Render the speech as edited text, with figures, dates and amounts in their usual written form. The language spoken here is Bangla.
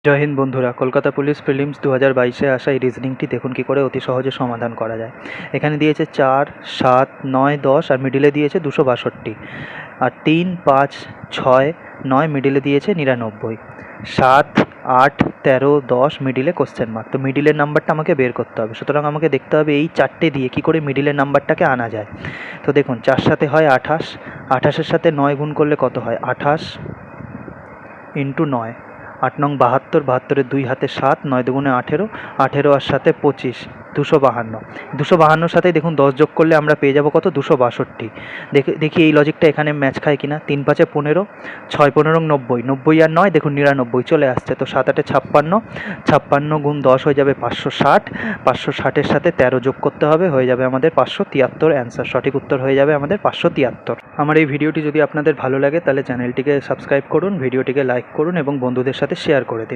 জয় হিন্দ বন্ধুরা, কলকাতা পুলিশ প্রিলিমস 2022-এ আসা এই রিজনিংটি দেখুন কী করে অতি সহজে সমাধান করা যায়। এখানে দিয়েছে 4, 7, 9, 10 আর মিডিলে দিয়েছে 262, আর 3, 5, 6, 9 মিডিলে দিয়েছে 99, 7, 8, 13, 10 মিডিলে কোশ্চেন মার্ক। তো মিডিলের নাম্বারটা আমাকে বের করতে হবে, সুতরাং আমাকে দেখতে হবে এই চারটে দিয়ে কী করে মিডিলের নাম্বারটাকে আনা যায়। তো দেখুন, 4 সাথে হয় 28, 28-এর সাথে 9 গুণ করলে কত হয়? 28 ইন্টু 9, 8 নং 72, 72-এর 2 হাতে 7, 9 দুগুণে 18, 18 আর 7-এ 25, 252। 252-র সাথে দেখুন 10 যোগ করলে আমরা পেয়ে যাব কত? 262। দেখি এই লজিকটা এখানে ম্যাচ খায় কিনা। 3 5-এ 15, 6 15 90, 90 আর 9 দেখুন 99 চলে আসছে। তো 7 8-এ 56, 56 গুণ 10 হয়ে যাবে 560, 560-এর সাথে 13 যোগ করতে হবে, হয়ে যাবে আমাদের 573 অ্যান্সার। সঠিক উত্তর হয়ে যাবে আমাদের 573। আমার এই ভিডিওটি যদি আপনাদের ভালো লাগে তাহলে চ্যানেলটিকে সাবস্ক্রাইব করুন, ভিডিওটিকে লাইক করুন এবং বন্ধুদের সাথে শেয়ার করে দিন।